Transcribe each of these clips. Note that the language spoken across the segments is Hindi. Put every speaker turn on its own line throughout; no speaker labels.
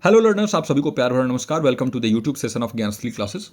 हेलो लर्नर्स, आप सभी को प्यार भरा नमस्कार। Welcome to the YouTube session of ज्ञानस्ली क्लासेस।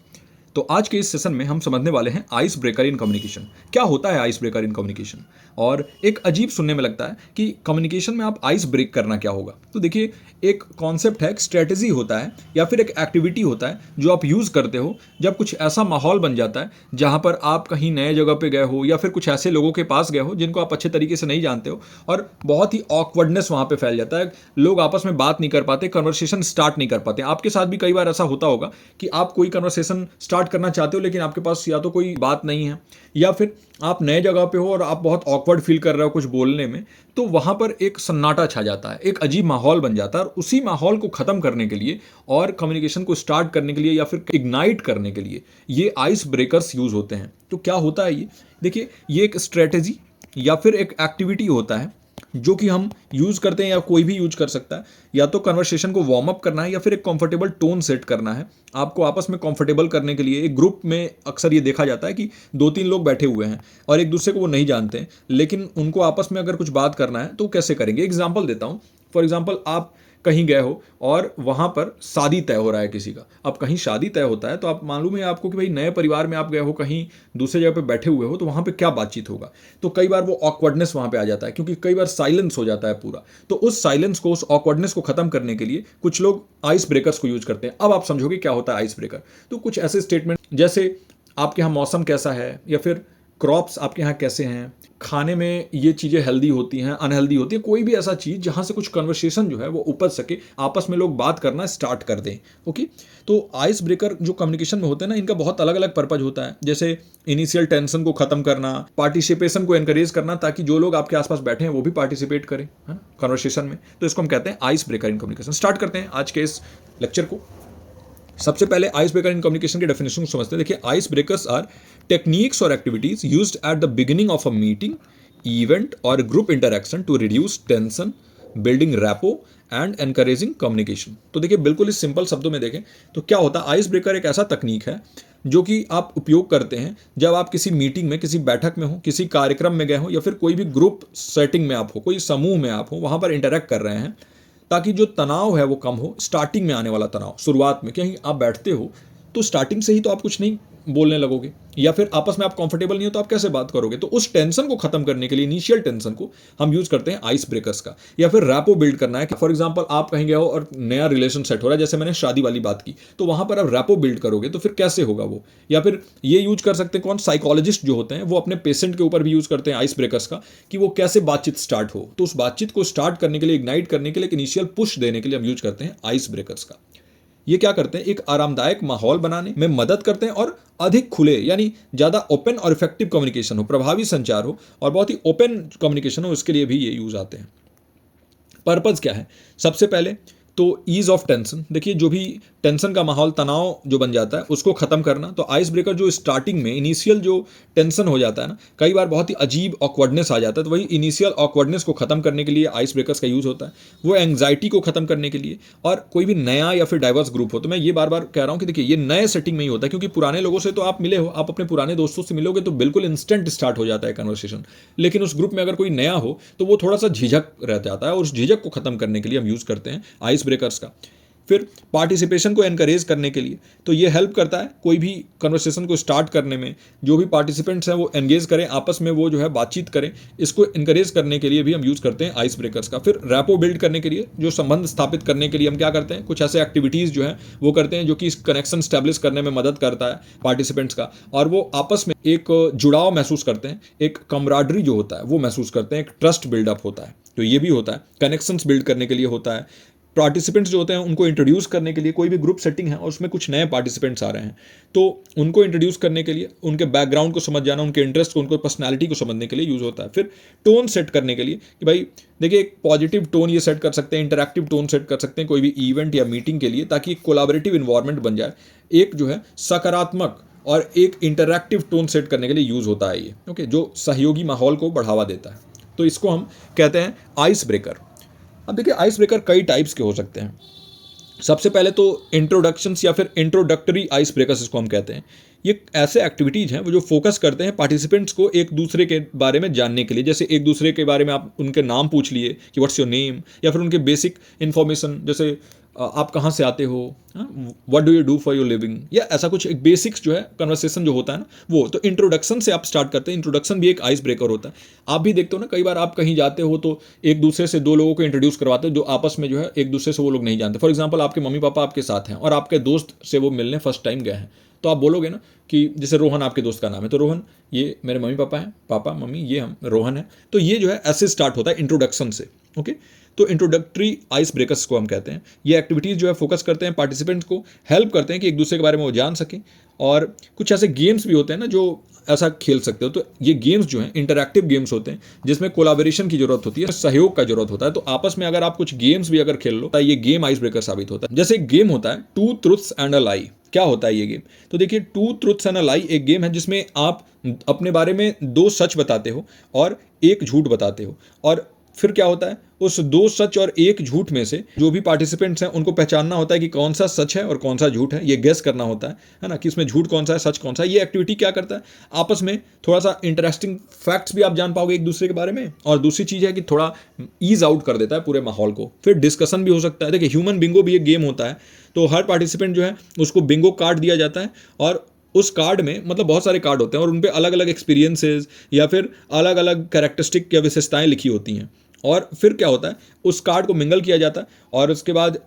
तो आज के इस सेशन में हम समझने वाले हैं आइस ब्रेकर इन कम्युनिकेशन। क्या होता है आइस ब्रेकर इन कम्युनिकेशन? और एक अजीब सुनने में लगता है कि कम्युनिकेशन में आप आइस ब्रेक करना क्या होगा। तो देखिए, एक कॉन्सेप्ट है, एक स्ट्रेटजी होता है या फिर एक एक्टिविटी होता है जो आप यूज़ करते हो जब कुछ ऐसा माहौल बन जाता है जहाँ पर आप कहीं नए जगह पे गए हो या फिर कुछ ऐसे लोगों के पास गए हो जिनको आप अच्छे तरीके से नहीं जानते हो और बहुत ही ऑकवर्डनेस वहाँ पे फैल जाता है। लोग आपस में बात नहीं कर पाते, कन्वर्सेशन स्टार्ट नहीं कर पाते। आपके साथ भी कई बार ऐसा होता होगा कि आप कोई कन्वर्सेशन स्टार्ट करना चाहते हो लेकिन आपके पास या तो कोई बात नहीं है या फिर आप नए जगह पे हो और आप बहुत ऑकवर्ड फील कर रहे हो कुछ बोलने में, तो वहाँ पर एक सन्नाटा छा जाता है, एक अजीब माहौल बन जाता है। और उसी माहौल को ख़त्म करने के लिए और कम्युनिकेशन को स्टार्ट करने के लिए या फिर इग्नाइट करने के लिए ये आइस ब्रेकर्स यूज़ होते हैं। तो क्या होता है ये? देखिए, ये एक स्ट्रेटेजी या फिर एक एक्टिविटी होता है जो कि हम यूज़ करते हैं या कोई भी यूज कर सकता है। या तो कन्वर्सेशन को वार्म अप करना है या फिर एक कंफर्टेबल टोन सेट करना है। आपको आपस में कंफर्टेबल करने के लिए एक ग्रुप में अक्सर ये देखा जाता है कि 2-3 लोग बैठे हुए हैं और एक दूसरे को वो नहीं जानते हैं, लेकिन उनको आपस में अगर कुछ बात करना है तो कैसे करेंगे। एग्जाम्पल देता हूँ। फॉर एग्जाम्पल, आप कहीं गए हो और वहाँ पर शादी तय हो रहा है किसी का। अब कहीं शादी तय होता है तो आप मालूम है आपको कि भाई नए परिवार में आप गए हो, कहीं दूसरे जगह पे बैठे हुए हो, तो वहाँ पे क्या बातचीत होगा। तो कई बार वो ऑकवर्डनेस वहाँ पे आ जाता है क्योंकि कई बार साइलेंस हो जाता है पूरा। तो उस साइलेंस को, उस ऑकवर्डनेस को खत्म करने के लिए कुछ लोग आइस ब्रेकर्स को यूज करते हैं। अब आप समझोगे क्या होता है आइस ब्रेकर। तो कुछ ऐसे स्टेटमेंट जैसे आपके यहाँ मौसम कैसा है, या फिर क्रॉप्स आपके यहाँ कैसे हैं, खाने में ये चीज़ें हेल्दी होती हैं, अनहेल्दी होती है, कोई भी ऐसा चीज़ जहाँ से कुछ कन्वर्सेशन जो है वो उपज सके, आपस में लोग बात करना स्टार्ट कर दें। ओके, तो आइस ब्रेकर जो कम्युनिकेशन में होते हैं ना, इनका बहुत अलग अलग पर्पज होता है। जैसे इनिशियल टेंशन को खत्म करना, पार्टिसिपेशन को एनकरेज करना ताकि जो लोग आपके आसपास बैठे हैं वो भी पार्टिसिपेट करें, है ना, कन्वर्सेशन में। तो इसको हम कहते हैं ice breaker in communication. Start करते हैं आज के इस लेक्चर को। सबसे पहले आइस ब्रेकर इन कम्युनिकेशन के डेफिनेशन को समझते हैं। देखिए, आइस ब्रेकर्स आर टेक्निक्स और activities used at the beginning of a meeting, event और group interaction to reduce tension, building rapport and encouraging communication. तो देखिए, बिल्कुल इस सिंपल शब्दों में देखें तो क्या होता है, आइस ब्रेकर एक ऐसा तकनीक है जो कि आप उपयोग करते हैं जब आप किसी मीटिंग में, किसी बैठक में हो, किसी कार्यक्रम में गए हो या फिर कोई भी ग्रुप सेटिंग में आप हो, कोई समूह में आप हो, वहाँ पर इंटरेक्ट कर रहे हैं ताकि जो तनाव है वो कम हो। स्टार्टिंग में आने वाला तनाव, शुरुआत में कहीं आप बैठते हो तो स्टार्टिंग से ही तो आप कुछ नहीं बोलने लगोगे, या फिर आपस में आप कंफर्टेबल नहीं हो तो आप कैसे बात करोगे। तो उस टेंशन को खत्म करने के लिए, इनिशियल टेंशन को, हम यूज करते हैं आइस ब्रेकर्स का। या फिर रैपो बिल्ड करना है। फॉर एग्जांपल, आप कहीं गए हो और नया रिलेशन सेट हो रहा है, जैसे मैंने शादी वाली बात की, तो वहां पर आप रैपो बिल्ड करोगे तो फिर कैसे होगा वो। या फिर ये यूज कर सकते हैं कौन, साइकोलॉजिस्ट जो होते हैं वो अपने पेशेंट के ऊपर भी यूज करते हैं आइस ब्रेकर्स का, कि वो कैसे बातचीत स्टार्ट हो। तो उस बातचीत को स्टार्ट करने के लिए, इग्नाइट करने के लिए, इनिशियल पुश देने के लिए हम यूज करते हैं आइस ब्रेकर्स का। ये क्या करते हैं, एक आरामदायक माहौल बनाने में मदद करते हैं और अधिक खुले, यानी ज़्यादा ओपन और इफेक्टिव कम्युनिकेशन हो, प्रभावी संचार हो और बहुत ही ओपन कम्युनिकेशन हो, इसके लिए भी ये यूज आते हैं। पर्पज़ क्या है? सबसे पहले तो ईज ऑफ टेंशन। देखिए, जो भी टेंशन का माहौल, तनाव जो बन जाता है, उसको खत्म करना। तो आइस ब्रेकर जो स्टार्टिंग में इनिशियल जो टेंशन हो जाता है ना, कई बार बहुत ही अजीब ऑकवर्डनेस आ जाता है, तो वही इनिशियल ऑकवर्डनेस को खत्म करने के लिए आइस ब्रेकर्स का यूज होता है। वो एंग्जाइटी को खत्म करने के लिए। और कोई भी नया या फिर डाइवर्स ग्रुप हो, तो मैं ये बार बार कह रहा हूँ कि देखिए, ये नए सेटिंग में ही होता है, क्योंकि पुराने लोगों से तो आप मिले हो, आप अपने पुराने दोस्तों से मिलोगे तो बिल्कुल इंस्टेंट स्टार्ट हो जाता है कन्वर्सेशन। लेकिन उस ग्रुप में अगर कोई नया हो तो वो थोड़ा सा झिझक रह जाता है, और उस झिझक को खत्म करने के लिए हम यूज करते हैं आइस ब्रेकर्स का। फिर पार्टिसिपेशन को एनकरेज करने के लिए, तो ये हेल्प करता है कोई भी कन्वर्सेशन को स्टार्ट करने में। जो भी पार्टिसिपेंट्स हैं वो एंगेज करें, आपस में वो जो है बातचीत करें, इसको एनकरेज करने के लिए भी हम यूज़ करते हैं आइस ब्रेकर्स का। फिर रैपो बिल्ड करने के लिए, जो संबंध स्थापित करने के लिए हम क्या करते हैं, कुछ ऐसे एक्टिविटीज़ जो हैं वो करते हैं जो कि इस कनेक्शन स्टैब्लिश करने में मदद करता है पार्टिसिपेंट्स का, और वो आपस में एक जुड़ाव महसूस करते हैं, एक कमराडरी जो होता है वो महसूस करते हैं, एक ट्रस्ट बिल्डअप होता है। तो ये भी होता है, कनेक्शंस बिल्ड करने के लिए होता है। पार्टिसिपेंट्स जो होते हैं उनको इंट्रोड्यूस करने के लिए, कोई भी ग्रुप सेटिंग है और उसमें कुछ नए पार्टिसिपेंट्स आ रहे हैं तो उनको इंट्रोड्यूस करने के लिए, उनके बैकग्राउंड को समझ जाना, उनके इंटरेस्ट को, उनको पर्सनैलिटी को समझने के लिए यूज़ होता है। फिर टोन सेट करने के लिए कि भाई देखिए, एक पॉजिटिव टोन ये सेट कर सकते हैं, इंटरैक्टिव टोन सेट कर सकते हैं कोई भी इवेंट या मीटिंग के लिए, ताकि एक कोलाबरेटिव इन्वायरमेंट बन जाए। एक जो है सकारात्मक और एक इंटरैक्टिव टोन सेट करने के लिए यूज़ होता है ये, ओके, जो सहयोगी माहौल को बढ़ावा देता है। तो इसको हम कहते हैं आइस ब्रेकर। अब देखिए, आइस ब्रेकर कई टाइप्स के हो सकते हैं। सबसे पहले तो इंट्रोडक्शंस या फिर इंट्रोडक्टरी आइस ब्रेकर्स इसको हम कहते हैं। ये ऐसे एक्टिविटीज़ हैं वो जो फोकस करते हैं पार्टिसिपेंट्स को एक दूसरे के बारे में जानने के लिए। जैसे एक दूसरे के बारे में आप उनके नाम पूछ लिए कि व्हाट्स योर नेम, या फिर उनके बेसिक इन्फॉर्मेशन, जैसे आप कहाँ से आते हो, what do you do for your living, या ऐसा कुछ एक बेसिक्स जो है कन्वर्सेशन जो होता है ना वो। तो इंट्रोडक्शन से आप स्टार्ट करते हैं, इंट्रोडक्शन भी एक आइस ब्रेकर होता है। आप भी देखते हो ना, कई बार आप कहीं जाते हो तो एक दूसरे से दो लोगों को इंट्रोड्यूस करवाते हो जो आपस में जो है एक दूसरे से वो लोग नहीं जानते। फॉर एग्जाम्पल आपके मम्मी पापा आपके साथ हैं और आपके दोस्त से वो मिलने फर्स्ट टाइम गए हैं, तो आप बोलोगे ना कि जैसे रोहन आपके दोस्त का नाम है, तो रोहन ये मेरे मम्मी पापा हैं, पापा मम्मी ये हम रोहन है। तो ये जो है ऐसे स्टार्ट होता है इंट्रोडक्शन से। ओके, तो इंट्रोडक्टरी आइस ब्रेकर्स को हम कहते हैं। ये एक्टिविटीज़ जो है फोकस करते हैं पार्टिसिपेंट्स को, हेल्प करते हैं कि एक दूसरे के बारे में वो जान सकें। और कुछ ऐसे गेम्स भी होते हैं ना जो ऐसा खेल सकते हो। तो ये गेम्स जो हैं इंटरैक्टिव गेम्स होते हैं जिसमें कोलाबोरेशन की जरूरत होती है, सहयोग का जरूरत होता है। तो आपस में अगर आप कुछ गेम्स भी अगर खेल लो तो ये गेम आइस ब्रेकर साबित होता है। जैसे एक गेम होता है टू ट्रुथ्स एंड अ लाई। क्या होता है ये गेम? तो देखिए, टू ट्रुथ्स एंड अ लाई एक गेम है जिसमें आप अपने बारे में दो सच बताते हो और एक झूठ बताते हो। और फिर क्या होता है, उस दो सच और एक झूठ में से जो भी पार्टिसिपेंट्स हैं उनको पहचानना होता है कि कौन सा सच है और कौन सा झूठ है। ये गेस करना होता है ना, कि इसमें झूठ कौन सा है सच कौन सा है। ये एक्टिविटी क्या करता है, आपस में थोड़ा सा इंटरेस्टिंग फैक्ट्स भी आप जान पाओगे एक दूसरे के बारे में। और दूसरी चीज़ है कि थोड़ा ईज आउट कर देता है पूरे माहौल को। फिर डिस्कशन भी हो सकता है। देखिए, ह्यूमन बिंगो भी एक गेम होता है। तो हर पार्टिसिपेंट जो है उसको बिंगो कार्ड दिया जाता है और उस कार्ड में मतलब बहुत सारे कार्ड होते हैं और उन पे अलग अलग एक्सपीरियंसेस या फिर अलग अलग कैरेक्टरिस्टिक या विशेषताएं लिखी होती हैं। और फिर क्या होता है, उस कार्ड को मिंगल किया जाता है और उसके बाद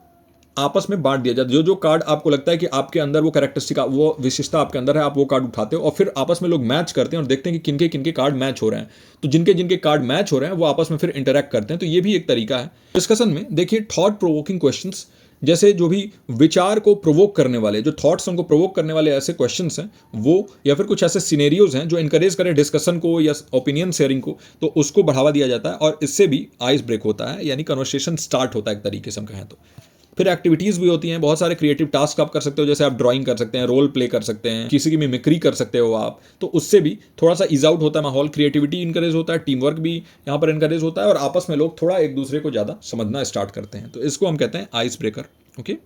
आपस में बांट दिया जाता है। जो जो कार्ड आपको लगता है कि आपके अंदर वो कैरेक्टरिस्टिक वो विशेषता आपके अंदर है, आप वो कार्ड उठाते हो और फिर आपस में लोग मैच करते हैं और देखते हैं कि किनके किनके कार्ड मैच हो रहे हैं। तो जिनके जिनके कार्ड मैच हो रहे हैं वो आपस में फिर इंटरैक्ट करते हैं। तो ये भी एक तरीका है डिस्कशन में। देखिए, थॉट प्रोवोकिंग क्वेश्चंस, जैसे जो भी विचार को प्रोवोक करने वाले, जो थॉट्स उनको प्रोवोक करने वाले ऐसे क्वेश्चंस हैं वो, या फिर कुछ ऐसे सिनेरियोज हैं जो इनकरेज करें डिस्कशन को या ओपिनियन शेयरिंग को, तो उसको बढ़ावा दिया जाता है और इससे भी आइस ब्रेक होता है, यानी कन्वर्सेशन स्टार्ट होता है एक तरीके से हम कहें तो। फिर एक्टिविटीज़ भी होती हैं, बहुत सारे क्रिएटिव टास्क आप कर सकते हो। जैसे आप ड्राइंग कर सकते हैं, रोल प्ले कर सकते हैं, किसी की मिमिक्री कर सकते हो आप। तो उससे भी थोड़ा सा ईज आउट होता है माहौल, क्रिएटिविटी इनकरेज होता है, टीम वर्क भी यहाँ पर इनकरेज होता है और आपस में लोग थोड़ा एक दूसरे को ज़्यादा समझना स्टार्ट करते हैं। तो इसको हम कहते हैं आइस ब्रेकर। ओके,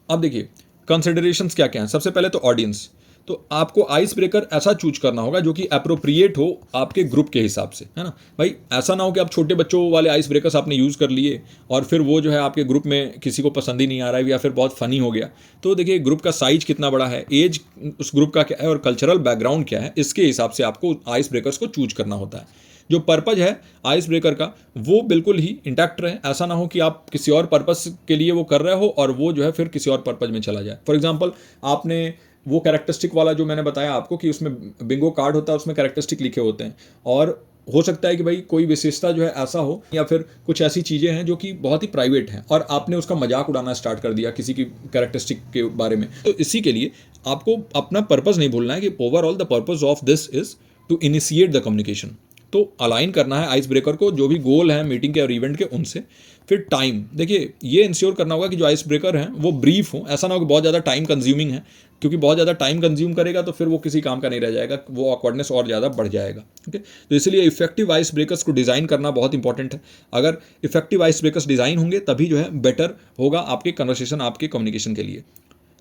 अब देखिए कंसिडरेशंस क्या क्या हैं। सबसे पहले तो ऑडियंस। तो आपको आइस ब्रेकर ऐसा चूज करना होगा जो कि अप्रोप्रिएट हो आपके ग्रुप के हिसाब से, है ना भाई। ऐसा ना हो कि आप छोटे बच्चों वाले आइस ब्रेकर्स आपने यूज़ कर लिए और फिर वो जो है आपके ग्रुप में किसी को पसंद ही नहीं आ रहा है या फिर बहुत फनी हो गया। तो देखिए, ग्रुप का साइज कितना बड़ा है, एज उस ग्रुप का क्या है और कल्चरल बैकग्राउंड क्या है, इसके हिसाब से आपको आइस ब्रेकर्स को चूज करना होता है। जो पर्पज है आइस ब्रेकर का वो बिल्कुल ही इंटैक्ट रहे। ऐसा ना हो कि आप किसी और पर्पस के लिए वो कर रहे हो और वो जो है फिर किसी और पर्पज में चला जाए। फॉर एग्जांपल, आपने वो कैरेक्टरिस्टिक वाला जो मैंने बताया आपको कि उसमें बिंगो कार्ड होता है, उसमें कैरेक्टरिस्टिक लिखे होते हैं और हो सकता है कि भाई कोई विशेषता जो है ऐसा हो या फिर कुछ ऐसी चीज़ें हैं जो कि बहुत ही प्राइवेट हैं और आपने उसका मजाक उड़ाना स्टार्ट कर दिया किसी की कैरेक्टरिस्टिक के बारे में। तो इसी के लिए आपको अपना पर्पज़ नहीं भूलना है कि overall the purpose of this is to initiate the communication. तो अलाइन करना है आइस ब्रेकर को जो भी गोल है मीटिंग के और इवेंट के उनसे। फिर टाइम, देखिए ये इंश्योर करना होगा कि जो आइस ब्रेकर हैं वो ब्रीफ हो। ऐसा ना हो कि बहुत ज़्यादा टाइम कंज्यूमिंग है, क्योंकि बहुत ज़्यादा टाइम कंज्यूम करेगा तो फिर वो किसी काम का नहीं रह जाएगा, वो ऑकवर्डनेस और ज़्यादा बढ़ जाएगा। ओके, तो इसलिए इफेक्टिव आइस ब्रेकर्स को डिज़ाइन करना बहुत इंपॉर्टेंट है। अगर इफेक्टिव आइस ब्रेकर्स डिज़ाइन होंगे तभी जो है बेटर होगा आपके कन्वर्सेशन, आपके कम्युनिकेशन के लिए।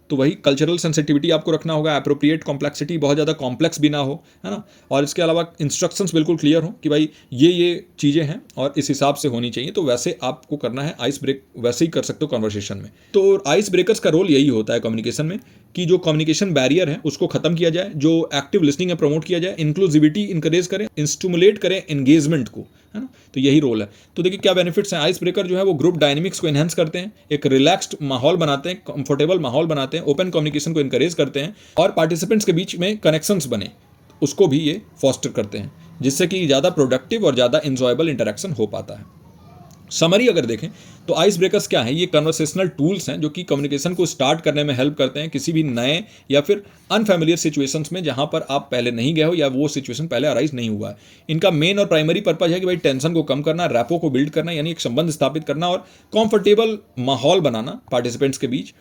तो वही कल्चरल सेंसिटिविटी आपको रखना होगा, अप्रोप्रिएट कॉम्प्लेक्सिटी, बहुत ज़्यादा कॉम्प्लेक्स भी ना हो, है ना। और इसके अलावा इंस्ट्रक्शंस बिल्कुल क्लियर हो कि भाई ये चीज़ें हैं और इस हिसाब से होनी चाहिए। तो वैसे आपको करना है आइस ब्रेक, वैसे ही कर सकते हो कन्वर्सेशन में। तो आइस ब्रेकर्स का रोल यही होता है कम्युनिकेशन में कि जो कम्युनिकेशन बैरियर है उसको खत्म किया जाए, जो एक्टिव लिसनिंग है प्रमोट किया जाए, इंक्लूसिविटी इंकरेज करें, इंस्टिमुलेट करें एंगेजमेंट को, है ना। तो यही रोल है। तो देखिए क्या बेनिफिट्स हैं। आइस ब्रेकर जो है वो ग्रुप डायनेमिक्स को एनहेंस करते हैं, एक रिलैक्स्ड माहौल बनाते हैं, कंफर्टेबल माहौल बनाते हैं, ओपन कम्युनिकेशन को इनकरेज करते हैं और पार्टिसिपेंट्स के बीच में कनेक्शंस बने उसको भी ये फॉस्टर करते हैं, जिससे कि ज़्यादा प्रोडक्टिव और ज़्यादा इंजॉयबल इंटरेक्शन हो पाता है। समरी अगर देखें तो आइस ब्रेकर्स क्या है, ये कन्वर्सेशनल टूल्स हैं जो कि कम्युनिकेशन को स्टार्ट करने में हेल्प करते हैं किसी भी नए या फिर अनफैमिलियर सिचुएशंस में जहां पर आप पहले नहीं गए हो या वो सिचुएशन पहले अराइज नहीं हुआ है। इनका मेन और प्राइमरी पर्पज है कि भाई टेंशन को कम करना, रैपो को बिल्ड करना, यानी एक संबंध स्थापित करना और कंफर्टेबल माहौल बनाना पार्टिसिपेंट्स के बीच।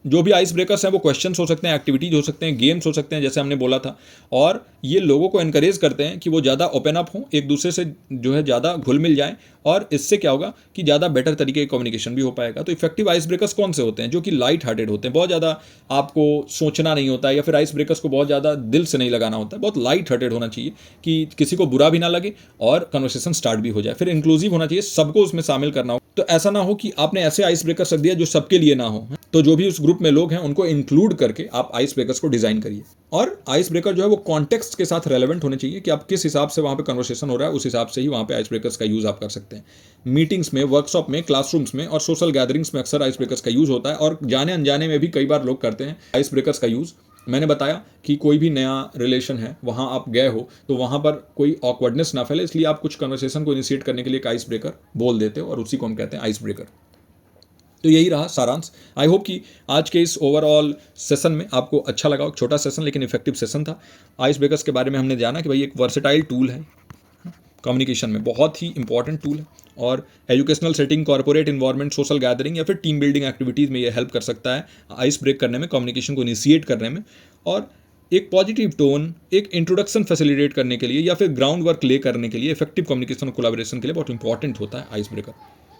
जो भी आइस ब्रेकर्स हैं वो क्वेश्चंस हो सकते हैं, एक्टिविटीज हो सकते हैं, गेम्स हो सकते हैं जैसे हमने बोला था, और ये लोगों को एनकरेज करते हैं कि वो ज़्यादा ओपन अप हों, एक दूसरे से जो है ज़्यादा घुल मिल जाएं और इससे क्या होगा कि ज़्यादा बेटर तरीके का कम्युनिकेशन भी हो पाएगा। तो इफेक्टिव आइस ब्रेकर्स कौन से होते हैं? जो कि लाइट हार्टेड होते हैं, बहुत ज़्यादा आपको सोचना नहीं होता है, या फिर आइस ब्रेकर्स को बहुत ज़्यादा दिल से नहीं लगाना होता है, बहुत लाइट हार्टेड होना चाहिए कि किसी को बुरा भी ना लगे और कन्वर्सेशन स्टार्ट भी हो जाए। फिर इंक्लूसिव होना चाहिए, सबको उसमें शामिल करना हो। तो ऐसा ना हो कि आपने ऐसे आइस ब्रेकर्स रख दिया जो सबके लिए ना हो। तो जो भी उस ग्रुप में लोग हैं उनको इंक्लूड करके आप आइस ब्रेकर्स को डिजाइन करिए। और आइस ब्रेकर जो है वो कॉन्टेक्स्ट के साथ रेलेवेंट होने चाहिए कि आप किस हिसाब से वहाँ पे कन्वर्सेशन हो रहा है, उस हिसाब से ही वहाँ पे आइस ब्रेकर्स का यूज़ आप कर सकते हैं। मीटिंग्स में, वर्कशॉप में, क्लासरूम्स में और सोशल गैदरिंग्स में अक्सर आइस ब्रेकर्स का यूज़ होता है, और जाने अनजाने में भी कई बार लोग करते हैं आइस ब्रेकर्स का यूज़। मैंने बताया कि कोई भी नया रिलेशन है, वहाँ आप गए हो तो वहाँ पर कोई ऑकवर्डनेस ना फैले, इसलिए आप कुछ कन्वर्सेशन को इनिशिएट करने के लिए एक आइस ब्रेकर बोल देते हो, और उसी को हम कहते हैं आइस ब्रेकर। तो यही रहा सारांश। आई होप कि आज के इस ओवरऑल सेशन में आपको अच्छा लगा। एक छोटा सेशन लेकिन इफेक्टिव सेशन था। आइस ब्रेकर्स के बारे में हमने जाना कि भाई एक वर्सेटाइल टूल है कम्युनिकेशन में, बहुत ही इंपॉर्टेंट टूल है, और educational setting, corporate environment, social gathering या फिर टीम बिल्डिंग एक्टिविटीज़ में ये हेल्प कर सकता है आइस ब्रेक करने में, कम्युनिकेशन को इनिशिएट करने में, और एक पॉजिटिव टोन, एक इंट्रोडक्शन फैसिलिटेट करने के लिए या फिर ग्राउंड वर्क ले करने के लिए, इफेक्टिव कम्युनिकेशन और कोलैबोरेशन के लिए बहुत इंपॉर्टेंट होता है आइस ब्रेकर।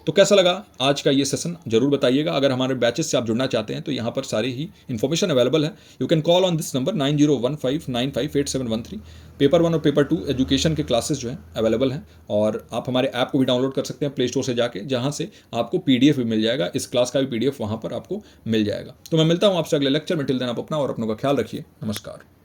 तो कैसा लगा आज का ये सेशन जरूर बताइएगा। अगर हमारे बैचेस से आप जुड़ना चाहते हैं तो यहाँ पर सारी ही इन्फॉर्मेशन अवेलेबल है। You can call on this number 9015958713। Paper 1 और पेपर 2 एजुकेशन के क्लासेस जो हैं अवेलेबल हैं, और आप हमारे ऐप को भी डाउनलोड कर सकते हैं प्ले स्टोर से जाके, जहाँ से आपको PDF भी मिल जाएगा, इस क्लास का भी PDF वहाँ पर आपको मिल जाएगा। तो मैं मिलता हूँ आपसे अगले लेक्चर में। टिल देन आप अपना और अपनों का ख्याल रखिए। नमस्कार।